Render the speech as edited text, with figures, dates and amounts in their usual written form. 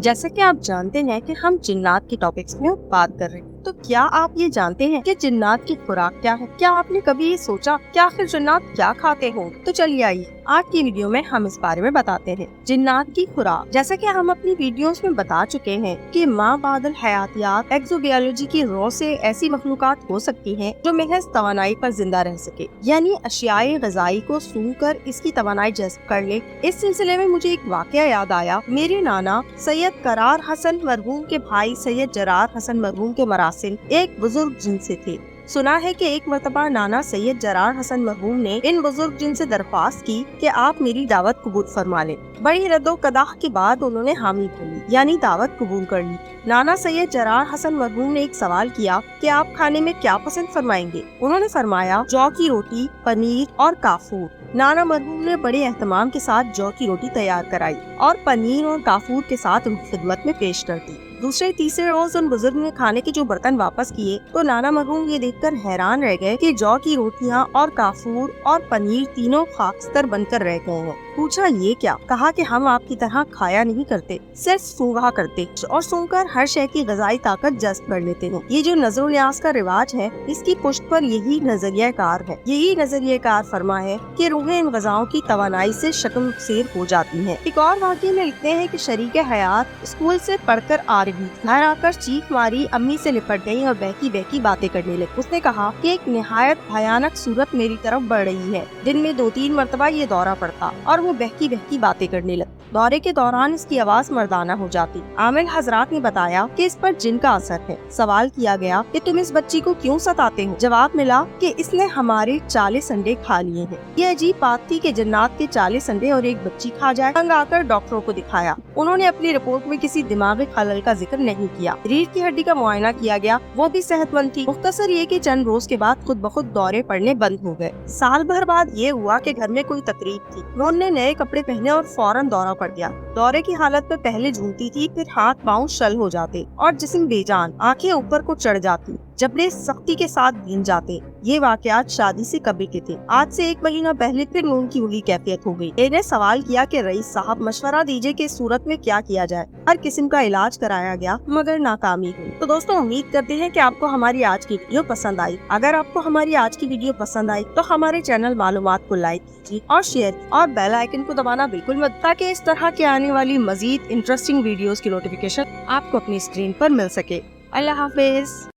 जैसा कि आप जानते हैं कि हम जिन्नात के टॉपिक्स में बात कर रहे हैं, तो क्या आप ये जानते हैं कि जिन्नात की खुराक क्या है? क्या आपने कभी ये सोचा कि आखिर जिन्नात क्या खाते हो? तो चलिए आइए आज की वीडियो में हम इस बारे में बताते हैं। जिन्नात की खुराक, जैसा कि हम अपनी वीडियोस में बता चुके हैं कि माँ बादल हयातियात एक्सोबायोलॉजी की रॉ से ऐसी मखलूकात हो सकती हैं जो महज तवानाई पर जिंदा रह सके, यानी अशियाए ग़िज़ाई को सूंघकर इसकी तवानाई जज़्ब कर ले। इस सिलसिले में मुझे एक वाकया याद आया। मेरे नाना सैयद करार हसन मरहूम के भाई सैयद जरार हसन मरहूम के मरासिल एक बुजुर्ग जिन से थे। सुना है कि एक मर्तबा नाना सैयद जरार हसन मरहूम ने इन बुजुर्ग जिन से दरख्वास्त की कि आप मेरी दावत कबूल फरमा लें। बड़ी रद्दो कदाह के बाद उन्होंने हामी भरी, यानी दावत कबूल कर ली। नाना सैयद जरार हसन मरहूम ने एक सवाल किया कि आप खाने में क्या पसंद फरमाएंगे? उन्होंने फरमाया जौ की रोटी, पनीर और काफूर। नाना मरहूम ने बड़े एहतमाम के साथ जौ की रोटी तैयार कराई और पनीर और काफूर के साथ उनकी खिदमत में पेश कर दी। दूसरे तीसरे रोज उन बुजुर्ग ने खाने के जो बर्तन वापस किए तो नाना मरहूम ये देखकर हैरान रह गए कि जौ की रोटियां और काफूर और पनीर तीनों खाकस्तर बनकर रह गए हैं। पूछा ये क्या? कहा कि हम आपकी तरह खाया नहीं करते, सिर्फ सूंघा करते और सूंघकर हर शय की ग़िज़ाई ताकत जज़्ब कर लेते हैं। ये जो नज़र न्याज का रिवाज है, इसकी पुष्ट पर यही नजरिया कार है। यही नजरिया कार फरमा है कि रूहें इन ग़िज़ाओं की तवानाई से शक्ल सेर हो जाती हैं। एक और वाक़ये में लिखते हैं कि शरीके हयात स्कूल से पढ़कर आ रही, घर आकर चीख मारी, अम्मी से लिपट गई और बहकी बहकी बातें करने लगी। उसने कहा कि एक निहायत भयानक सूरत मेरी तरफ बढ़ रही है। दिन में 2-3 मरतबा ये दौरा पड़ता और वो बहकी बहकी बातें करने लगी। दौरे के दौरान इसकी आवाज मर्दाना हो जाती। आमिल हजरात ने बताया कि इस पर जिन का असर है। सवाल किया गया कि तुम इस बच्ची को क्यों सताते हो? जवाब मिला कि इसने हमारे 40 अंडे खा लिए हैं। ये अजीब बात थी कि जिन्नात के 40 अंडे और एक बच्ची खा जाए। तंग आकर डॉक्टरों को दिखाया। उन्होंने अपनी रिपोर्ट में किसी दिमागी खलल का जिक्र नहीं किया। रीढ़ की हड्डी का मुआयना किया गया, वो भी सेहतमंद थी। मुख्तसर ये कि चंद रोज के बाद खुद ब खुद दौरे पड़ने बंद हो गए। साल भर बाद ये हुआ कि घर में कोई तकरीब थी। उन्होंने नए कपड़े पहने और फौरन दौरा पड़ गया। दौरे की हालत में पहले झूमती थी, फिर हाथ पाँव शल हो जाते और जिस्म बेजान, आंखें ऊपर को चढ़ जाती, जबड़े सख्ती के साथ भीन जाते। ये वाकयात शादी से कभी के थे। आज से 1 महीना पहले फिर नून की वही कैफियत हो गई। इन्हें सवाल किया कि रईस साहब मशवरा दीजिए कि इस सूरत में क्या किया जाए। हर किस्म का इलाज कराया गया मगर नाकामी हुई। तो दोस्तों, उम्मीद करते हैं कि आपको हमारी आज की वीडियो पसंद आई। अगर आपको हमारी आज की वीडियो पसंद आई तो हमारे चैनल मालूमात को लाइक कीजिए और शेयर और बेल आइकन को दबाना बिल्कुल मत, ताकि इस तरह के आने वाली मजीद इंटरेस्टिंग वीडियोस की नोटिफिकेशन आपको अपनी स्क्रीन पर मिल सके। अल्लाह हाफिज।